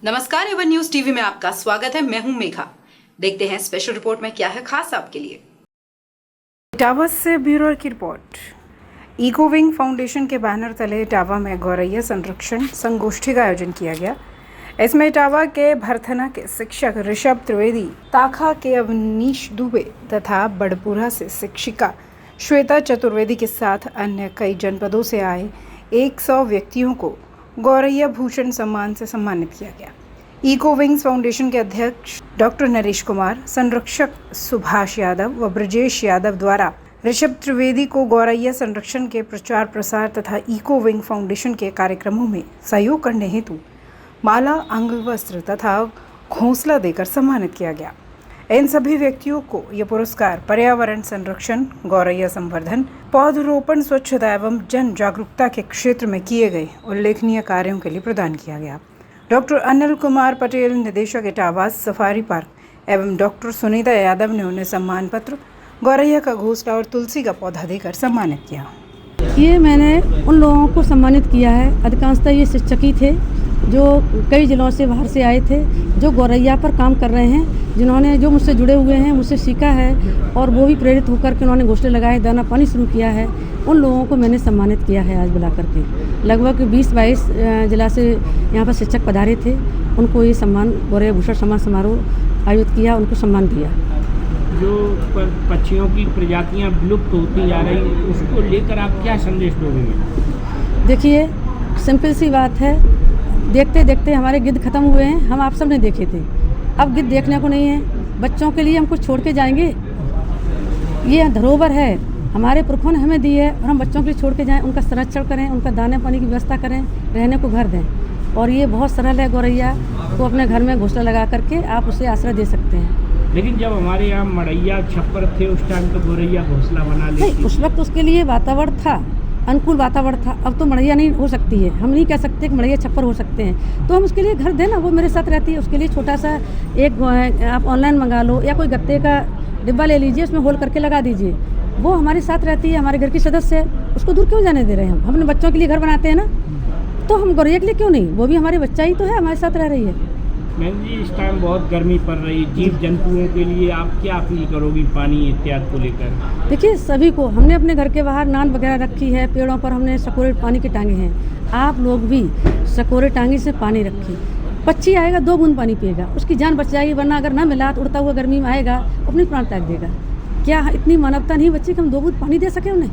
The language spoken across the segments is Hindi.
नमस्कार, एवन न्यूज टीवी में आपका स्वागत है। मैं हूं मेघा। देखते हैं स्पेशल रिपोर्ट में क्या है खास आपके लिए। इटावा से ब्यूरो की रिपोर्ट। इको विंग फाउंडेशन के बैनर तले इटावा में गौरैया संरक्षण संगोष्ठी का आयोजन किया गया। इसमें इटावा के भरथना के शिक्षक ऋषभ त्रिवेदी, ताखा के अवनीश दुबे तथा बड़पुरा से शिक्षिका श्वेता चतुर्वेदी के साथ अन्य कई जनपदों से आए 100 व्यक्तियों को गौरैया भूषण सम्मान से सम्मानित किया गया। इको विंग्स फाउंडेशन के अध्यक्ष डॉक्टर नरेश कुमार, संरक्षक सुभाष यादव व ब्रजेश यादव द्वारा ऋषभ त्रिवेदी को गौरैया संरक्षण के प्रचार प्रसार तथा इको विंग फाउंडेशन के कार्यक्रमों में सहयोग करने हेतु माला, अंग वस्त्र तथा घोंसला देकर सम्मानित किया गया। इन सभी व्यक्तियों को यह पुरस्कार पर्यावरण संरक्षण, गौरैया संवर्धन, पौधरोपण, स्वच्छता एवं जन जागरूकता के क्षेत्र में किए गए उल्लेखनीय कार्यों के लिए प्रदान किया गया। डॉक्टर अनिल कुमार पटेल, निदेशक इटावा सफारी पार्क एवं डॉक्टर सुनीता यादव ने उन्हें सम्मान पत्र, गौरैया का घोंसला और तुलसी का पौधा देकर सम्मानित किया। ये मैंने उन लोगों को सम्मानित किया है, अधिकांशतः ये शिक्षक ही थे जो कई जिलों से बाहर से आए थे, जो गौरैया पर काम कर रहे हैं, जिन्होंने जो मुझसे जुड़े हुए हैं, मुझसे सीखा है और वो भी प्रेरित होकर के उन्होंने घोंसले लगाए, दाना पानी शुरू किया है। उन लोगों को मैंने सम्मानित किया है आज बुला करके। लगभग 20-22 जिला से यहाँ पर शिक्षक पधारे थे, उनको ये सम्मान गौरैया भूषण सम्मान समारोह आयोजित किया, उनको सम्मान दिया। जो पक्षियों की प्रजातियां विलुप्त होती जा रही, उसको लेकर आप क्या संदेश दोगे? देखिए, सिंपल सी बात है, देखते देखते हमारे गिद्ध खत्म हुए हैं, हम आप सब ने देखे थे, अब गिद्ध देखने को नहीं है। बच्चों के लिए हम कुछ छोड़ के जाएंगे? ये धरोहर है, हमारे पुरखों ने हमें दी है और हम बच्चों के लिए छोड़ के जाएं, उनका संरक्षण करें, उनका दाने पानी की व्यवस्था करें, रहने को घर दें। और ये बहुत सरल है, गौरैया को अपने घर में घोंसला लगा करके आप उसे आश्रय दे सकते हैं। लेकिन जब हमारे यहाँ मड़ैया छप्पर थे उस टाइम तो गौरैया घोंसला बना लेती। उस वक्त उसके लिए वातावरण था, अनुकूल वातावरण था। अब तो मड़ैया नहीं हो सकती है, हम नहीं कह सकते कि मड़ैया छप्पर हो सकते हैं, तो हम उसके लिए घर देना, वो मेरे साथ रहती है। उसके लिए छोटा सा एक आप ऑनलाइन मंगा लो या कोई गत्ते का डिब्बा ले लीजिए, उसमें होल करके लगा दीजिए, वो हमारे साथ रहती है, हमारे घर की सदस्य है, उसको दूर क्यों जाने दे रहे हैं? हम अपने बच्चों के लिए घर बनाते हैं ना, तो हम गौरैया के लिए क्यों नहीं? वो भी हमारे बच्चा ही तो है, हमारे साथ रह रही है। मैम जी, इस टाइम बहुत गर्मी पड़ रही है, जीव जंतुओं के लिए आप क्या अपील करोगी पानी इत्यादि को लेकर? देखिए, सभी को हमने अपने घर के बाहर नान वगैरह रखी है, पेड़ों पर हमने सकोरे पानी के टांगे हैं। आप लोग भी सकोरे टांगे से पानी रखिए। पक्षी आएगा 2 बूंद पानी पिएगा, उसकी जान बच जाएगी, वरना अगर ना मिला तो उड़ता हुआ गर्मी में आएगा, अपनी प्राण त्याग देगा। क्या इतनी मानवता नहीं बच्ची कि हम 2 बूंद पानी दे सके उन्हें?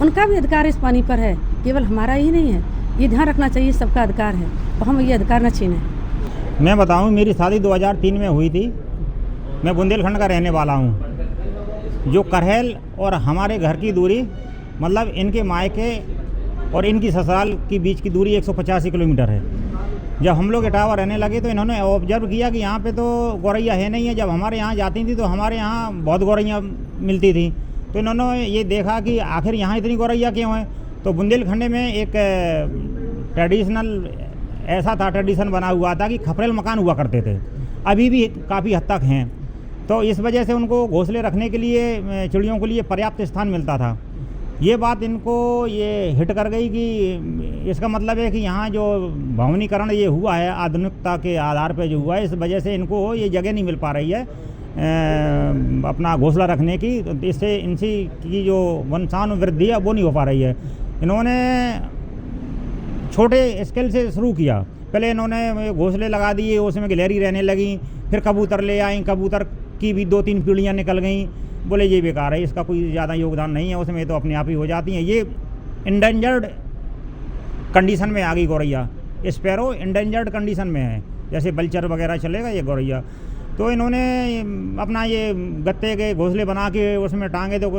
उनका भी अधिकार इस पानी पर है, केवल हमारा ही नहीं है। ये ध्यान रखना चाहिए, सबका अधिकार है और हम ये अधिकार न छीनें। मैं बताऊं, मेरी शादी 2003 में हुई थी। मैं बुंदेलखंड का रहने वाला हूं। जो करहल और हमारे घर की दूरी, मतलब इनके मायके और इनकी ससुराल की बीच की दूरी 185 किलोमीटर है। जब हम लोग इटावा रहने लगे तो इन्होंने ऑब्जर्व किया कि यहाँ पे तो गौरैया है नहीं है। जब हमारे यहाँ जाती थी तो हमारे यहाँ बहुत गौरैया मिलती थी, तो इन्होंने ये देखा कि आखिर यहाँ इतनी गौरैया क्यों है। तो बुंदेलखंड में एक ट्रेडिशनल ऐसा था, ट्रेडिशन बना हुआ था कि खपरेल मकान हुआ करते थे, अभी भी काफ़ी हद तक हैं। तो इस वजह से उनको घोंसले रखने के लिए, चिड़ियों के लिए पर्याप्त स्थान मिलता था। ये बात इनको ये हिट कर गई कि इसका मतलब है कि यहाँ जो भवनीकरण ये हुआ है आधुनिकता के आधार पर जो हुआ है, इस वजह से इनको ये जगह नहीं मिल पा रही है अपना घोंसला रखने की। इससे इनसी की जो वंशानुवृद्धि है वो नहीं हो पा रही है। इन्होंने छोटे स्केल से शुरू किया। पहले इन्होंने घोंसले लगा दिए, उसमें गिलहरी रहने लगी, फिर कबूतर ले आई, कबूतर की भी 2-3 पीढ़ियाँ निकल गईं। बोले ये बेकार है, इसका कोई ज़्यादा योगदान नहीं है, उसमें तो अपने आप ही हो जाती हैं। ये इंडेंजर्ड कंडीशन में आ गई गौरैया। स्पैरो इंडेंजर्ड कंडीशन में है, जैसे बलचर वगैरह चलेगा ये गौरैया। तो इन्होंने अपना ये गत्ते के घोंसले बना के उसमें टांगे, तो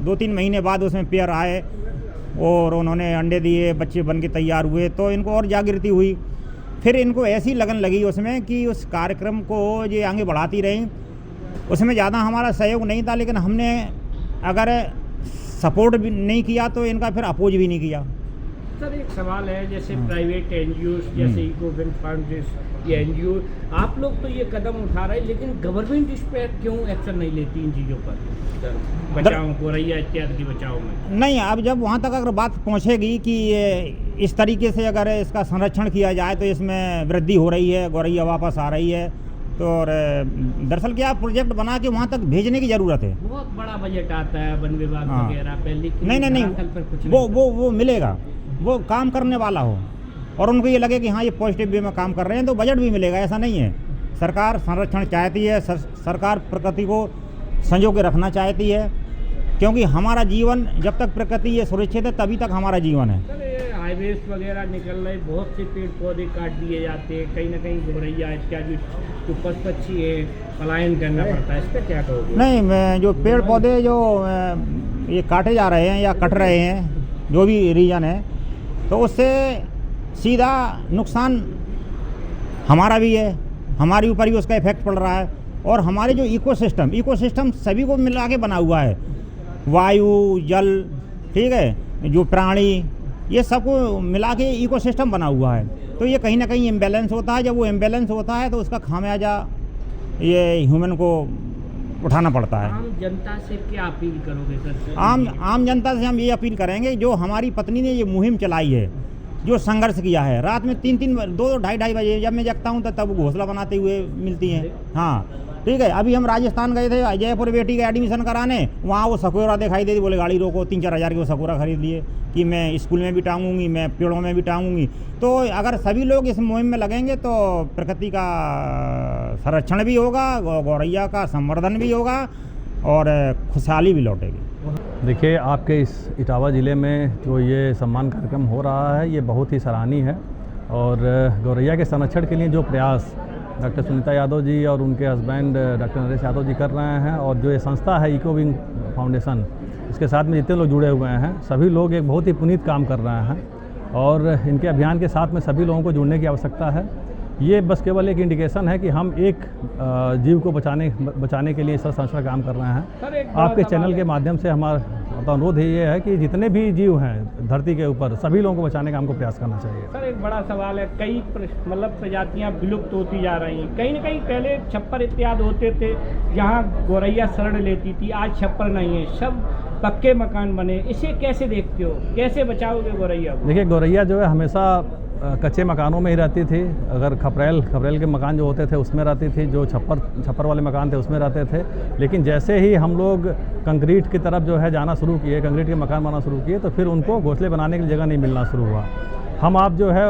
2-3 महीने बाद उसमें पेयर आए और उन्होंने अंडे दिए, बच्चे बन के तैयार हुए, तो इनको और जागृति हुई। फिर इनको ऐसी लगन लगी उसमें कि उस कार्यक्रम को ये आगे बढ़ाती रही। उसमें ज़्यादा हमारा सहयोग नहीं था, लेकिन हमने अगर सपोर्ट भी नहीं किया तो इनका फिर अपोज भी नहीं किया। सर एक सवाल है, जैसे प्राइवेट एनजीओ जैसे इकोविंग फाउंडेशन ये एनजीओ आप लोग तो ये कदम उठा रहे हैं, लेकिन गवर्नमेंट इस पर क्यों एक्शन नहीं लेती इन चीज़ों पर, बचाओ गोरैया इत्यादि की बचाओ में? नहीं, अब जब वहाँ तक अगर बात पहुँचेगी कि इस तरीके से अगर इसका संरक्षण किया जाए तो इसमें वृद्धि हो रही है, गौरैया वापस आ रही है, तो और दरअसल क्या प्रोजेक्ट बना के वहाँ तक भेजने की ज़रूरत है। बहुत बड़ा बजट आता है वन विभाग वगैरह पे, लेकिन नहीं पर कुछ वो मिलेगा, वो काम करने वाला हो और उनको ये लगे कि हाँ ये पॉजिटिव वे में काम कर रहे हैं तो बजट भी मिलेगा, ऐसा नहीं है। सरकार संरक्षण चाहती है, सरकार प्रकृति को संजो के रखना चाहती है, क्योंकि हमारा जीवन जब तक प्रकृति ये सुरक्षित है तभी तक हमारा जीवन है। हाईवेज वगैरह निकल रहे, बहुत से पेड़ पौधे काट दिए जाते हैं, कहीं ना कहीं गोरैया इत्यादि जो पशु पक्षी है पलायन करना पड़ता है, इस पर क्या कहोगे? नहीं, मैं जो पेड़ पौधे जो ये काटे जा रहे हैं या कट रहे हैं, जो भी रीजन है, तो उससे सीधा नुकसान हमारा भी है, हमारे ऊपर भी उसका इफेक्ट पड़ रहा है। और हमारे जो इकोसिस्टम सभी को मिला के बना हुआ है, वायु, जल, ठीक है, जो प्राणी, ये सबको मिला के इकोसिस्टम बना हुआ है। तो ये कहीं ना कहीं इम्बैलेंस होता है, जब वो इम्बैलेंस होता है तो उसका खामियाजा ये ह्यूमन को उठाना पड़ता है। आम जनता से क्या अपील करोगे सर? आम जनता से हम ये अपील करेंगे, जो हमारी पत्नी ने ये मुहिम चलाई है, जो संघर्ष किया है, रात में 3-3, 2-2, ढाई बजे जब मैं जगता हूँ तो तब घोंसला बनाते हुए मिलती हैं। हाँ ठीक है, अभी हम राजस्थान गए थे जयपुर बेटी का एडमिशन कराने, वहाँ वो सकोरा दिखाई दे दी, बोले गाड़ी रोको, 3-4 हज़ार की वो सकोरा खरीद लिए कि मैं स्कूल में भी टांगूंगी, मैं पेड़ों में भी टांगूंगी। तो अगर सभी लोग इस मुहिम में लगेंगे तो प्रकृति का संरक्षण भी होगा, गौरैया का संवर्धन भी होगा और खुशहाली भी लौटेगी। देखिए, आपके इस इटावा ज़िले में जो ये सम्मान कार्यक्रम हो रहा है, ये बहुत ही सराहनीय है और गौरैया के संरक्षण के लिए जो प्रयास डॉक्टर सुनीता यादव जी और उनके हस्बैंड डॉक्टर नरेश यादव जी कर रहे हैं, और जो ये संस्था है इकोविंग फाउंडेशन, इसके साथ में जितने लोग जुड़े हुए हैं, सभी लोग एक बहुत ही पुनीत काम कर रहे हैं और इनके अभियान के साथ में सभी लोगों को जुड़ने की आवश्यकता है। ये बस केवल एक इंडिकेशन है कि हम एक जीव को बचाने के लिए संरक्षण काम कर रहे हैं। आपके चैनल के माध्यम से हमारा अनुरोध ये है कि जितने भी जीव हैं धरती के ऊपर, सभी लोगों को बचाने का हमको प्रयास करना चाहिए। सर एक बड़ा सवाल है, कई प्रजातियां विलुप्त होती जा रही हैं। कहीं ना कहीं पहले छप्पर इत्यादि होते थे जहां गौरैया शरण लेती थी, आज छप्पर नहीं है, सब पक्के मकान बने। इसे कैसे देखते हो, कैसे बचाओगे गौरैया को? देखिए, गौरैया जो है हमेशा कच्चे मकानों में ही रहती थी। अगर खपरेल के मकान जो होते थे उसमें रहती थी, जो छप्पर वाले मकान थे उसमें रहते थे। लेकिन जैसे ही हम लोग कंक्रीट की तरफ जो है जाना शुरू किए, कंक्रीट के मकान बनाना शुरू किए, तो फिर उनको घोंसले बनाने की जगह नहीं मिलना शुरू हुआ। हम आप जो है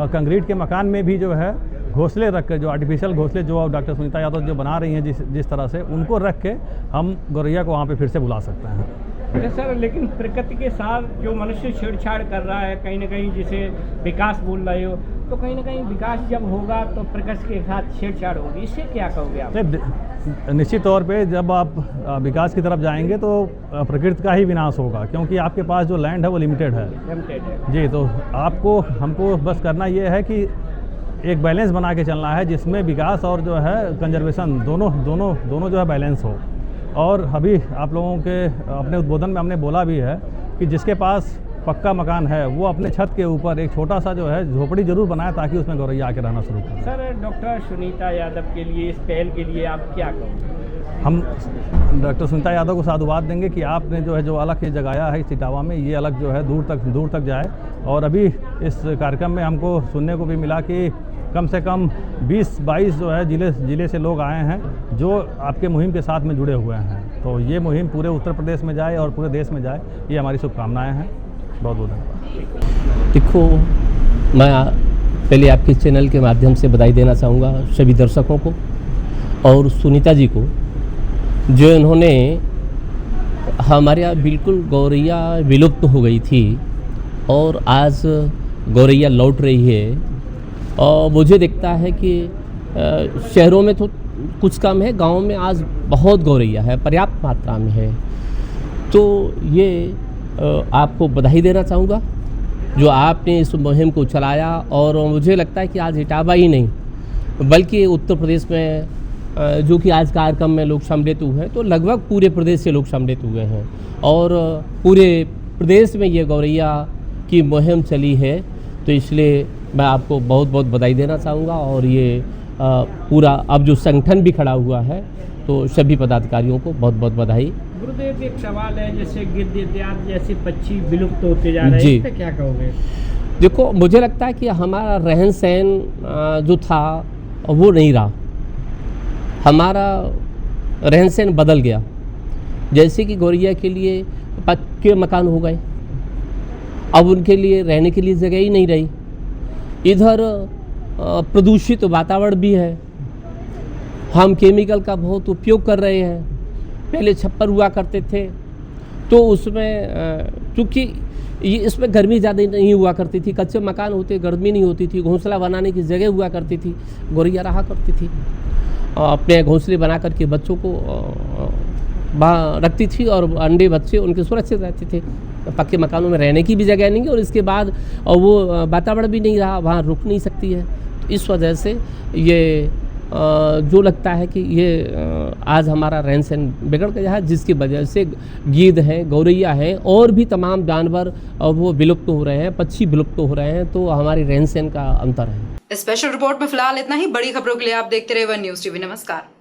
कंक्रीट के मकान में भी जो है घोंसले रख के, जो आर्टिफिशियल घोंसले जो डॉक्टर सुनीता यादव जो बना रही हैं जिस तरह से, उनको रख के हम गौरैया को वहाँ पे फिर से बुला सकते हैं। सर लेकिन प्रकृति के साथ जो मनुष्य छेड़छाड़ कर रहा है, कहीं ना कहीं जिसे विकास बोल रहे हो, तो कहीं ना कहीं विकास जब होगा तो प्रकृति के साथ छेड़छाड़ होगी, इससे क्या कहोगे आप? निश्चित तौर पे जब आप विकास की तरफ जाएंगे तो प्रकृति का ही विनाश होगा, क्योंकि आपके पास जो लैंड है वो लिमिटेड है जी। तो हमको बस करना ये है कि एक बैलेंस बना के चलना है, जिसमें विकास और जो है कंजर्वेशन दोनों जो है बैलेंस हो। और अभी आप लोगों के अपने उद्बोधन में हमने बोला भी है कि जिसके पास पक्का मकान है वो अपने छत के ऊपर एक छोटा सा जो है झोपड़ी जरूर बनाए, ताकि उसमें गौरैया आके रहना शुरू करें। सर डॉक्टर सुनीता यादव के लिए, इस पहल के लिए आप क्या कहोगे? हम डॉक्टर सुनीता यादव को साधुवाद देंगे कि आपने जो है जो अलग ये जगाया है इस इटावा में, ये अलग जो है दूर तक जाए। और अभी इस कार्यक्रम में हमको सुनने को भी मिला कि कम से कम 20-22 जो है जिले से लोग आए हैं जो आपके मुहिम के साथ में जुड़े हुए हैं। तो ये मुहिम पूरे उत्तर प्रदेश में जाए और पूरे देश में जाए, ये हमारी शुभकामनाएं हैं। बहुत बहुत धन्यवाद। देखो, मैं पहले आपके चैनल के माध्यम से बधाई देना चाहूँगा सभी दर्शकों को और सुनीता जी को, जो इन्होंने हमारे यहाँ बिल्कुल गौरैया विलुप्त हो गई थी और आज गौरैया लौट रही है। और मुझे दिखता है कि शहरों में तो कुछ कम है, गाँव में आज बहुत गौरैया है, पर्याप्त मात्रा में है। तो ये आपको बधाई देना चाहूँगा जो आपने इस मुहिम को चलाया। और मुझे लगता है कि आज इटावा ही नहीं बल्कि उत्तर प्रदेश में जो कि आज कार्यक्रम में लोग सम्मिलित हुए हैं, तो लगभग पूरे प्रदेश से लोग सम्मिलित हुए हैं और पूरे प्रदेश में ये गौरैया की मुहिम चली है, तो इसलिए मैं आपको बहुत बहुत बधाई देना चाहूँगा। और ये पूरा अब जो संगठन भी खड़ा हुआ है, तो सभी पदाधिकारियों को बहुत बहुत बधाई। गुरुदेव, एक सवाल है, जैसे गिद्ध इत्यादि जैसे पक्षी विलुप्त होते जा रहे हैं, जी। इस पे क्या कहोगे? देखो, मुझे लगता है कि हमारा रहन सहन जो था वो नहीं रहा, हमारा रहन सहन बदल गया। जैसे कि गौरैया के लिए पक्के मकान हो गए, अब उनके लिए रहने के लिए जगह ही नहीं रही। इधर प्रदूषित वातावरण भी है, हम केमिकल का बहुत उपयोग कर रहे हैं। पहले छप्पर हुआ करते थे, तो उसमें चूँकि ये इसमें गर्मी ज़्यादा नहीं हुआ करती थी, कच्चे मकान होते, गर्मी नहीं होती थी, घोंसला बनाने की जगह हुआ करती थी, गौरैया रहा करती थी, अपने घोंसले बना करके बच्चों को वहाँ रखती थी और अंडे बच्चे उनके सुरक्षित रहते थे। पक्के मकानों में रहने की भी जगह नहीं है और इसके बाद वो वातावरण भी नहीं रहा, वहाँ रुक नहीं सकती है। तो इस वजह से ये जो लगता है कि ये आज हमारा रहन सहन बिगड़ गया है, जिसकी वजह से गिद्ध हैं, गौरैया हैं और भी तमाम जानवर वो विलुप्त हो रहे हैं, पक्षी विलुप्त हो रहे हैं। तो हमारी रहन सहन का अंतर है। स्पेशल रिपोर्ट में फिलहाल इतना ही। बड़ी खबरों के लिए आप देखते रहे वन न्यूज़ टीवी। नमस्कार।